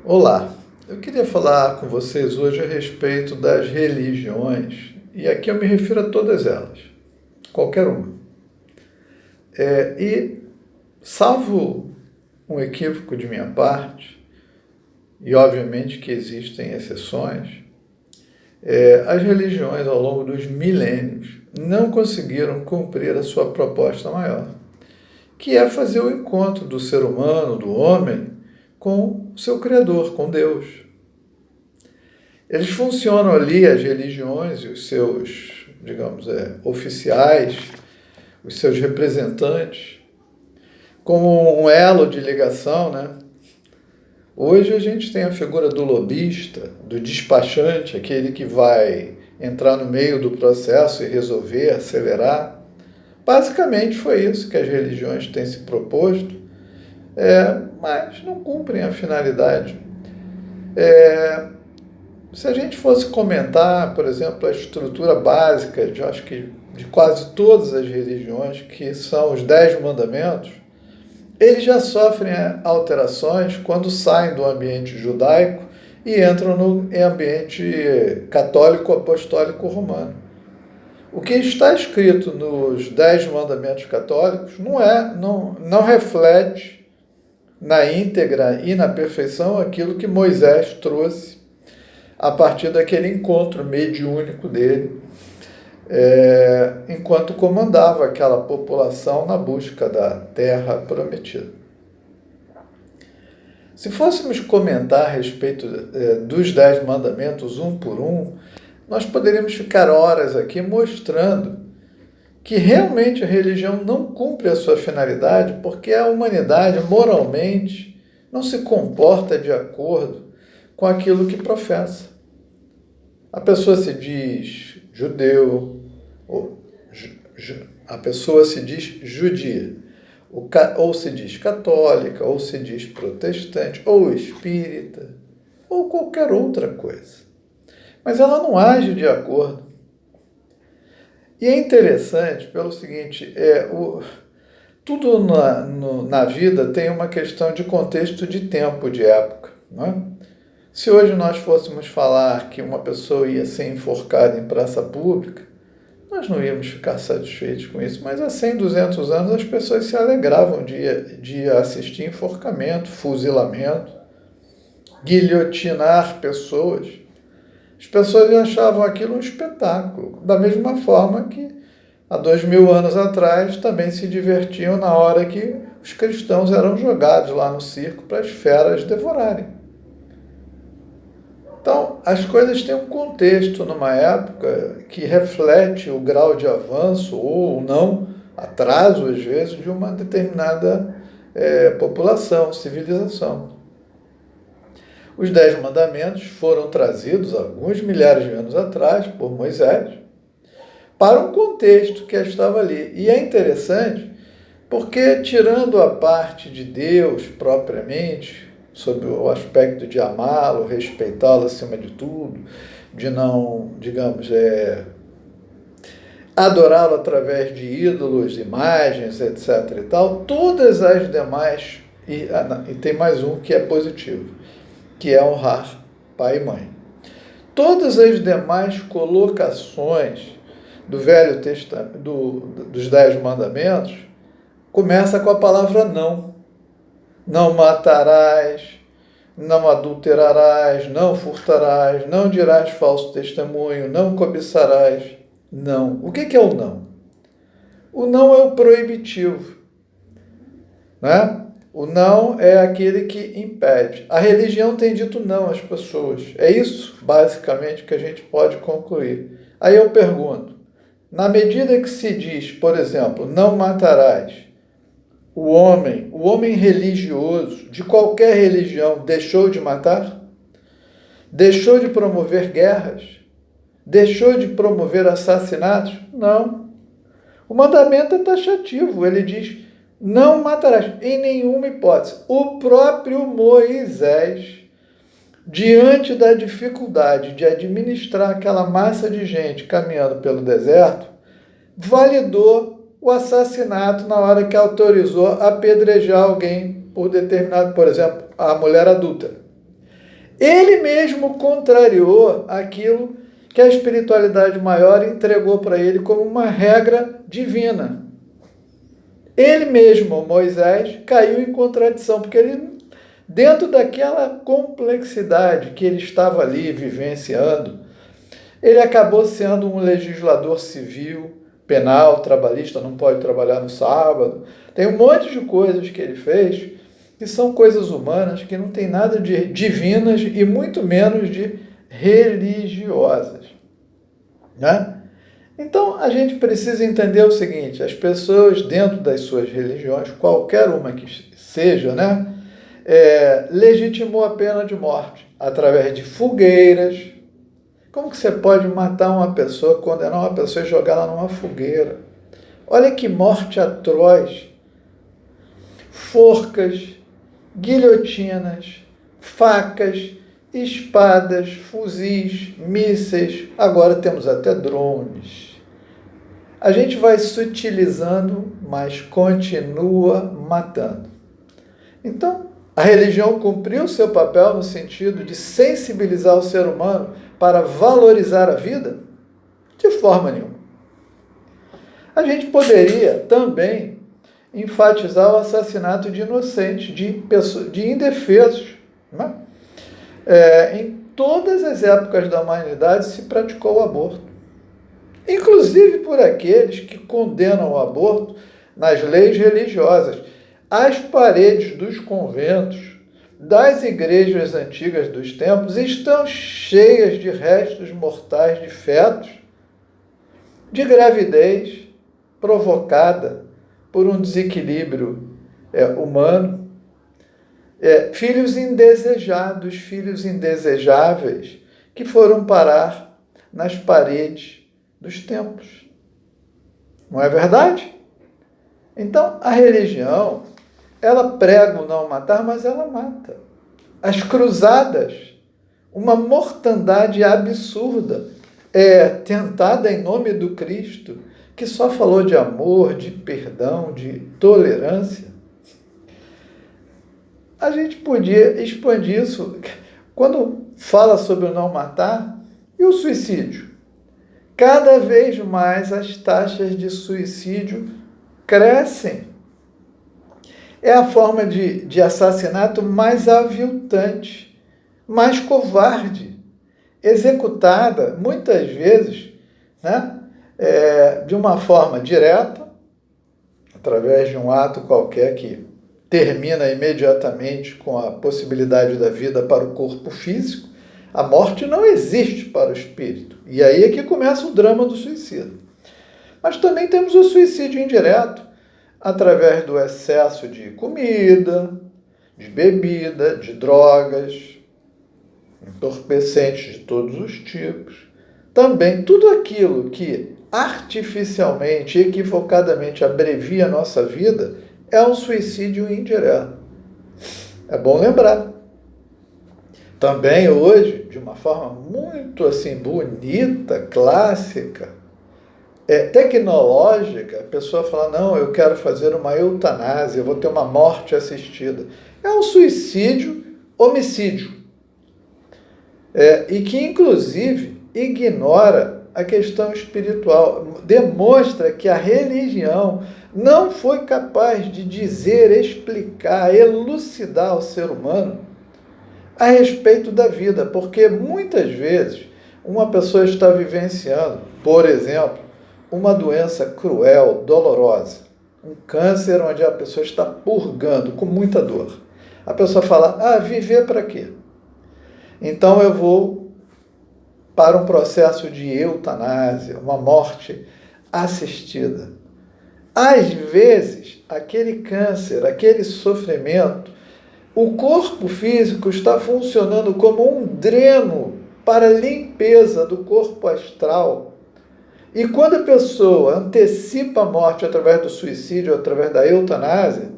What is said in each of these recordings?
Olá, eu queria falar com vocês hoje a respeito das religiões, e aqui eu me refiro a todas elas, qualquer uma. E, salvo um equívoco de minha parte, e obviamente que existem exceções, as religiões ao longo dos milênios não conseguiram cumprir a sua proposta maior, que é fazer o encontro do ser humano, do homem, com o seu Criador, com Deus. Eles funcionam ali, as religiões e os seus, digamos, oficiais, os seus representantes, como um elo de ligação, né? Hoje a gente tem a figura do lobista, do despachante, aquele que vai entrar no meio do processo e resolver, acelerar. Basicamente foi isso que as religiões têm se proposto, mas não cumprem a finalidade. Se a gente fosse comentar, por exemplo, a estrutura básica de, acho que, de quase todas as religiões, que são os 10 mandamentos, eles já sofrem alterações quando saem do ambiente judaico e entram no ambiente católico apostólico romano. O que está escrito nos 10 mandamentos católicos não reflete na íntegra e na perfeição aquilo que Moisés trouxe a partir daquele encontro mediúnico dele, enquanto comandava aquela população na busca da terra prometida. Se fôssemos comentar a respeito dos 10 mandamentos um por um, nós poderíamos ficar horas aqui mostrando que realmente a religião não cumpre a sua finalidade porque a humanidade moralmente não se comporta de acordo com aquilo que professa. A pessoa se diz judeu, a pessoa se diz judia, ou se diz católica, ou se diz protestante, ou espírita, ou qualquer outra coisa. Mas ela não age de acordo. E é interessante pelo seguinte, tudo na vida tem uma questão de contexto de tempo, de época, não é? Se hoje nós fôssemos falar que uma pessoa ia ser enforcada em praça pública, nós não íamos ficar satisfeitos com isso, mas há 100, 200 anos as pessoas se alegravam de assistir enforcamento, fuzilamento, guilhotinar pessoas. As pessoas achavam aquilo um espetáculo, da mesma forma que há 2000 anos atrás também se divertiam na hora que os cristãos eram jogados lá no circo para as feras devorarem. Então, as coisas têm um contexto numa época que reflete o grau de avanço ou não, atraso às vezes, de uma determinada população, civilização. Os 10 mandamentos foram trazidos alguns milhares de anos atrás por Moisés para um contexto que estava ali. E é interessante porque, tirando a parte de Deus propriamente, sob o aspecto de amá-lo, respeitá-lo acima de tudo, de não, digamos, adorá-lo através de ídolos, imagens, etc. e tal, todas as demais, e tem mais um que é positivo, que é honrar pai e mãe. Todas as demais colocações do Velho Testamento, dos 10 mandamentos, começa com a palavra não. Não matarás, não adulterarás, não furtarás, não dirás falso testemunho, não cobiçarás. Não. O que é o não? O não é o proibitivo, né? O não é aquele que impede. A religião tem dito não às pessoas. É isso, basicamente, que a gente pode concluir. Aí eu pergunto, na medida que se diz, por exemplo, não matarás, o homem religioso, de qualquer religião, deixou de matar? Deixou de promover guerras? Deixou de promover assassinatos? Não. O mandamento é taxativo, ele diz, não matarás, em nenhuma hipótese. O próprio Moisés, diante da dificuldade de administrar aquela massa de gente caminhando pelo deserto, validou o assassinato na hora que autorizou apedrejar alguém por determinado, por exemplo, a mulher adúltera. Ele mesmo contrariou aquilo que a espiritualidade maior entregou para ele como uma regra divina. Ele mesmo, Moisés, caiu em contradição, porque ele, dentro daquela complexidade que ele estava ali vivenciando, ele acabou sendo um legislador civil, penal, trabalhista, não pode trabalhar no sábado. Tem um monte de coisas que ele fez que são coisas humanas, que não tem nada de divinas e muito menos de religiosas, né? Então, a gente precisa entender o seguinte: as pessoas dentro das suas religiões, qualquer uma que seja, né, legitimou a pena de morte através de fogueiras. Como que você pode matar uma pessoa, condenar uma pessoa e jogá-la numa fogueira? Olha que morte atroz. Forcas, guilhotinas, facas, espadas, fuzis, mísseis, agora temos até drones. A gente vai sutilizando, mas continua matando. Então, a religião cumpriu seu papel no sentido de sensibilizar o ser humano para valorizar a vida? De forma nenhuma. A gente poderia também enfatizar o assassinato de inocentes, de indefesos, né? Em todas as épocas da humanidade se praticou o aborto. Inclusive por aqueles que condenam o aborto nas leis religiosas. As paredes dos conventos, das igrejas antigas dos templos, estão cheias de restos mortais de fetos, de gravidez provocada por um desequilíbrio humano, filhos indesejados, filhos indesejáveis, que foram parar nas paredes dos templos. Não é verdade? Então, a religião, ela prega o não matar, mas ela mata. As cruzadas, uma mortandade absurda, tentada em nome do Cristo, que só falou de amor, de perdão, de tolerância. A gente podia expandir isso quando fala sobre o não matar e o suicídio. Cada vez mais as taxas de suicídio crescem. É a forma de assassinato mais aviltante, mais covarde, executada muitas vezes, né, de uma forma direta, através de um ato qualquer que termina imediatamente com a possibilidade da vida para o corpo físico. A morte não existe para o espírito. E aí é que começa o drama do suicídio. Mas também temos o suicídio indireto, através do excesso de comida, de bebida, de drogas, entorpecentes de todos os tipos. Também tudo aquilo que artificialmente, equivocadamente abrevia a nossa vida é um suicídio indireto. É bom lembrar. Também hoje, de uma forma muito assim bonita, clássica, tecnológica, a pessoa fala: não, eu quero fazer uma eutanásia, eu vou ter uma morte assistida. É um suicídio, homicídio. E que, inclusive, ignora a questão espiritual. Demonstra que a religião não foi capaz de dizer, explicar, elucidar ao ser humano a respeito da vida, porque muitas vezes uma pessoa está vivenciando, por exemplo, uma doença cruel, dolorosa, um câncer onde a pessoa está purgando com muita dor. A pessoa fala: viver para quê? Então eu vou para um processo de eutanásia, uma morte assistida. Às vezes, aquele câncer, aquele sofrimento, o corpo físico está funcionando como um dreno para a limpeza do corpo astral. E quando a pessoa antecipa a morte através do suicídio, através da eutanásia,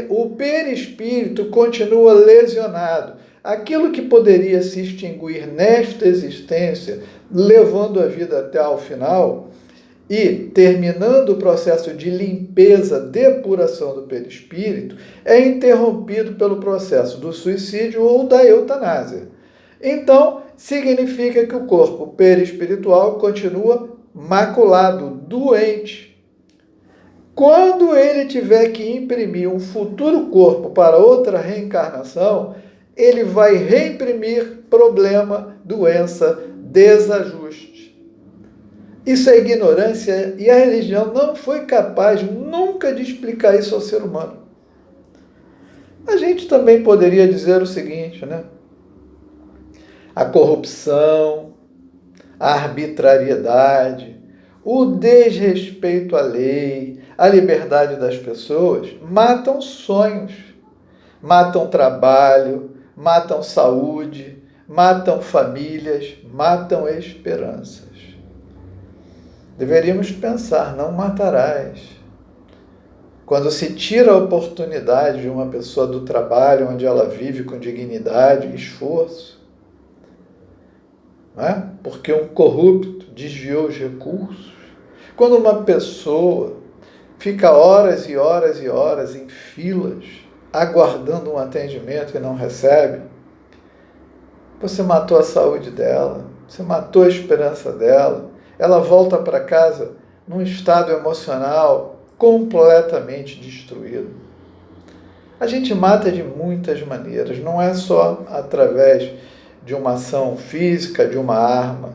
o perispírito continua lesionado. Aquilo que poderia se extinguir nesta existência, levando a vida até ao final, e terminando o processo de limpeza, depuração do perispírito, é interrompido pelo processo do suicídio ou da eutanásia. Então, significa que o corpo perispiritual continua maculado, doente. Quando ele tiver que imprimir um futuro corpo para outra reencarnação, ele vai reimprimir problema, doença, desajuste. Isso é ignorância e a religião não foi capaz nunca de explicar isso ao ser humano. A gente também poderia dizer o seguinte, né? A corrupção, a arbitrariedade, o desrespeito à lei, a liberdade das pessoas matam sonhos, matam trabalho, matam saúde, matam famílias, matam esperanças. Deveríamos pensar, não matarás. Quando se tira a oportunidade de uma pessoa do trabalho onde ela vive com dignidade e esforço, não é? Porque um corrupto desviou os recursos. Quando uma pessoa fica horas e horas e horas em filas, aguardando um atendimento e não recebe, você matou a saúde dela, você matou a esperança dela, ela volta para casa num estado emocional completamente destruído. A gente mata de muitas maneiras, não é só através de uma ação física, de uma arma,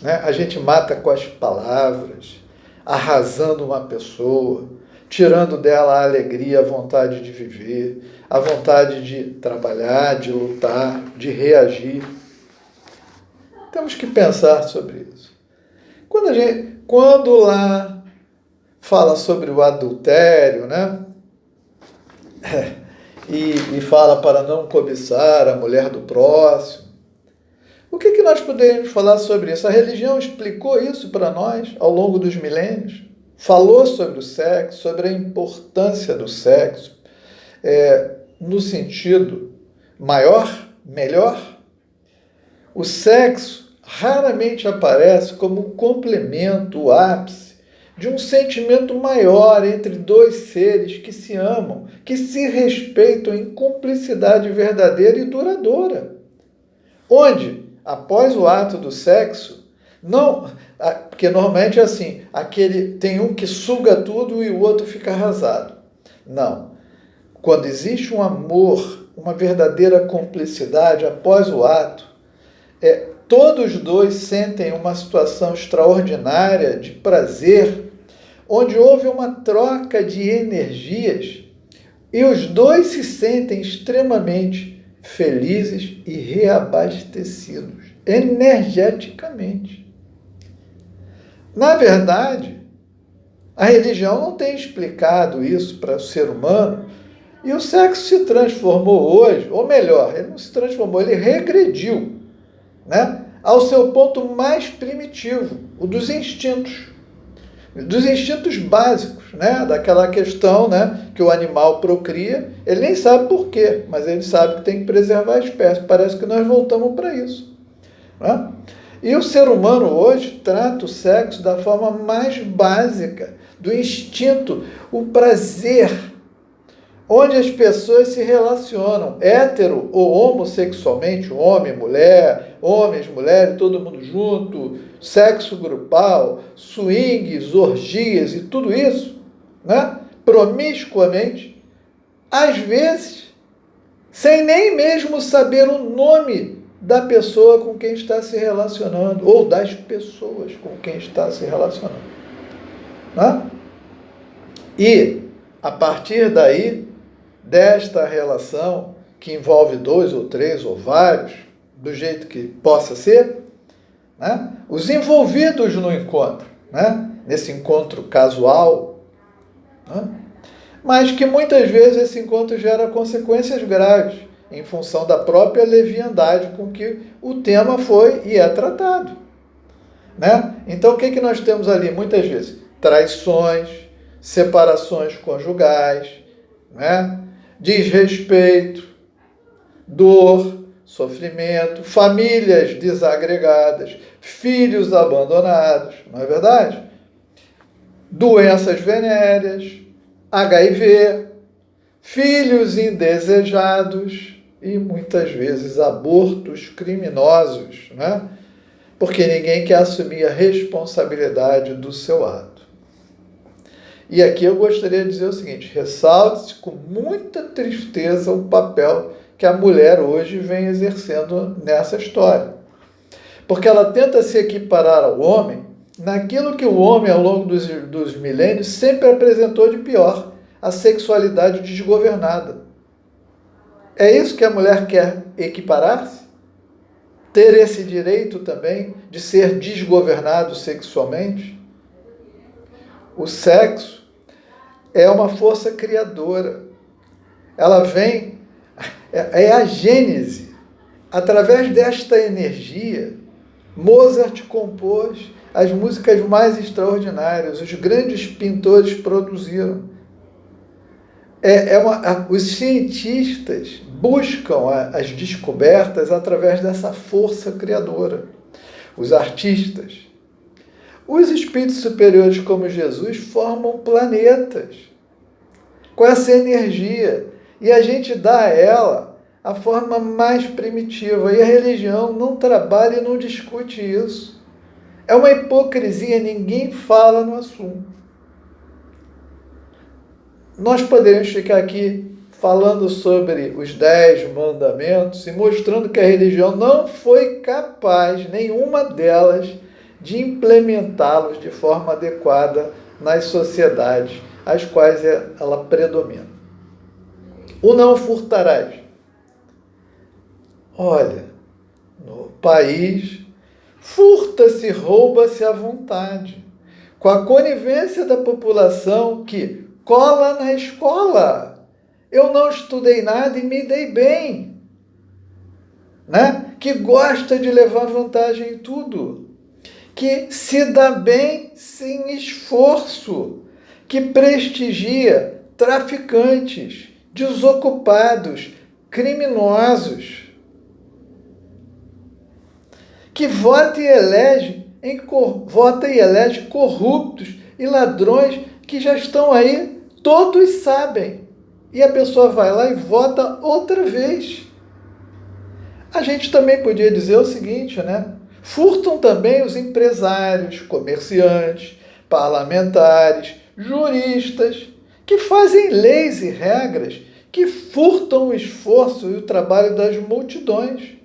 né? A gente mata com as palavras, arrasando uma pessoa, tirando dela a alegria, a vontade de viver, a vontade de trabalhar, de lutar, de reagir. Temos que pensar sobre isso. Quando lá fala sobre o adultério, né? E fala para não cobiçar a mulher do próximo. O que nós poderíamos falar sobre isso? A religião explicou isso para nós ao longo dos milênios. Falou sobre o sexo, sobre a importância do sexo, no sentido maior, melhor. O sexo raramente aparece como complemento, o ápice de um sentimento maior entre dois seres que se amam, que se respeitam em cumplicidade verdadeira e duradoura. Onde, após o ato do sexo, não, porque normalmente é assim, tem um que suga tudo e o outro fica arrasado. Não. Quando existe um amor, uma verdadeira cumplicidade após o ato, todos dois sentem uma situação extraordinária de prazer, onde houve uma troca de energias e os dois se sentem extremamente felizes e reabastecidos, energeticamente. Na verdade, a religião não tem explicado isso para o ser humano e o sexo se transformou hoje, ou melhor, ele não se transformou, ele regrediu, né, ao seu ponto mais primitivo, o dos instintos básicos, né, daquela questão, né, que o animal procria, ele nem sabe por quê, mas ele sabe que tem que preservar a espécie. Parece que nós voltamos para isso, né? E o ser humano hoje trata o sexo da forma mais básica, do instinto, o prazer, onde as pessoas se relacionam, hétero ou homossexualmente, homem, mulher, homens, mulheres, todo mundo junto, sexo grupal, swings, orgias e tudo isso, né? Promiscuamente, às vezes, sem nem mesmo saber o nome da pessoa com quem está se relacionando, ou das pessoas com quem está se relacionando, né? E, a partir daí, desta relação, que envolve 2 ou 3 ou vários, do jeito que possa ser, né? Os envolvidos no encontro, né? Nesse encontro casual, né? Mas que muitas vezes esse encontro gera consequências graves, em função da própria leviandade com que o tema foi e é tratado, né? Então, o que nós temos ali? Muitas vezes, traições, separações conjugais, né? Desrespeito, dor, sofrimento, famílias desagregadas, filhos abandonados, não é verdade? doenças venéreas, HIV, filhos indesejados e muitas vezes abortos criminosos, né? Porque ninguém quer assumir a responsabilidade do seu ato. E aqui eu gostaria de dizer o seguinte: ressalte-se com muita tristeza o papel que a mulher hoje vem exercendo nessa história. Porque ela tenta se equiparar ao homem naquilo que o homem, ao longo dos milênios, sempre apresentou de pior: a sexualidade desgovernada. É isso que a mulher quer equiparar-se? Ter esse direito também de ser desgovernado sexualmente? O sexo é uma força criadora. Ela vem, é a gênese. Através desta energia, Mozart compôs as músicas mais extraordinárias, os grandes pintores produziram. Os cientistas buscam as descobertas através dessa força criadora. Os artistas. Os espíritos superiores como Jesus formam planetas com essa energia e a gente dá a ela a forma mais primitiva e a religião não trabalha e não discute isso. É uma hipocrisia, ninguém fala no assunto. Nós poderíamos ficar aqui falando sobre os 10 mandamentos e mostrando que a religião não foi capaz, nenhuma delas, de implementá-los de forma adequada nas sociedades às quais ela predomina. O não furtarás. Olha, no país, furta-se, rouba-se à vontade, com a conivência da população que cola na escola. Eu não estudei nada e me dei bem, né? Que gosta de levar vantagem em tudo, que se dá bem sem esforço, que prestigia traficantes, desocupados, criminosos, que vota e elege corruptos e ladrões que já estão aí, todos sabem. E a pessoa vai lá e vota outra vez. A gente também podia dizer o seguinte, né? Furtam também os empresários, comerciantes, parlamentares, juristas, que fazem leis e regras que furtam o esforço e o trabalho das multidões.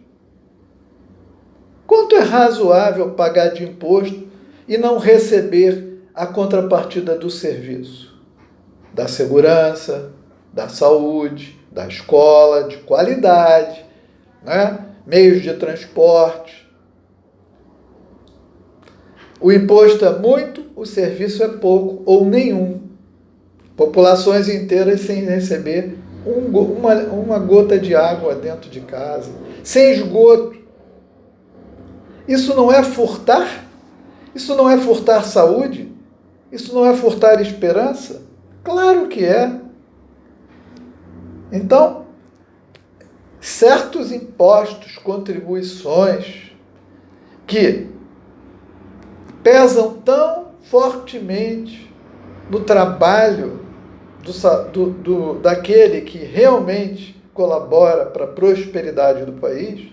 Quanto é razoável pagar de imposto e não receber a contrapartida do serviço? Da segurança, da saúde, da escola, de qualidade, né? Meios de transporte. O imposto é muito, o serviço é pouco ou nenhum. Populações inteiras sem receber uma gota de água dentro de casa, sem esgoto. Isso não é furtar? Isso não é furtar saúde? Isso não é furtar esperança? Claro que é. Então, certos impostos, contribuições que pesam tão fortemente no trabalho daquele que realmente colabora para a prosperidade do país,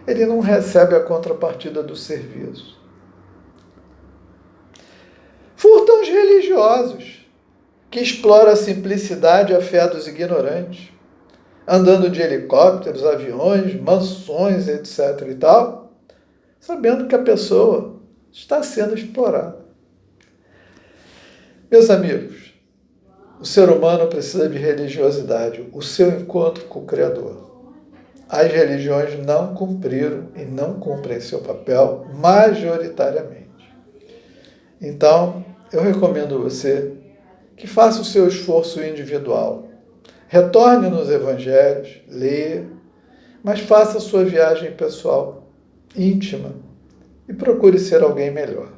ele não recebe a contrapartida do serviço. Furtam os religiosos, que exploram a simplicidade e a fé dos ignorantes, andando de helicópteros, aviões, mansões, etc. e tal, sabendo que a pessoa está sendo explorada. Meus amigos, o ser humano precisa de religiosidade, o seu encontro com o Criador. As religiões não cumpriram e não cumprem seu papel majoritariamente. Então, eu recomendo a você que faça o seu esforço individual. Retorne nos evangelhos, leia, mas faça a sua viagem pessoal, íntima, e procure ser alguém melhor.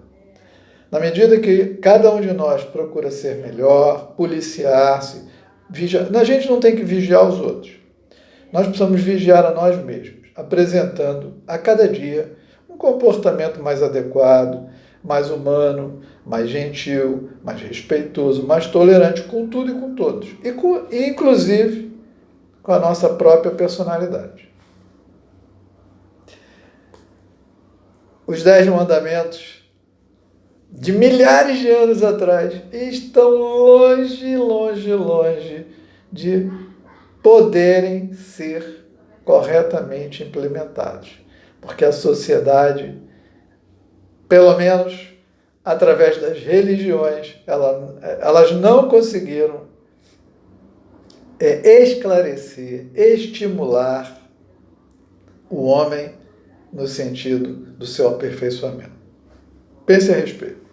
Na medida que cada um de nós procura ser melhor, policiar-se, vigiar, a gente não tem que vigiar os outros. Nós precisamos vigiar a nós mesmos, apresentando a cada dia um comportamento mais adequado, mais humano, mais gentil, mais respeitoso, mais tolerante com tudo e com todos. E inclusive com a nossa própria personalidade. Os 10 mandamentos de milhares de anos atrás estão longe, longe, longe de poderem ser corretamente implementados. Porque a sociedade, pelo menos através das religiões, elas não conseguiram esclarecer, estimular o homem no sentido do seu aperfeiçoamento. Pense a respeito.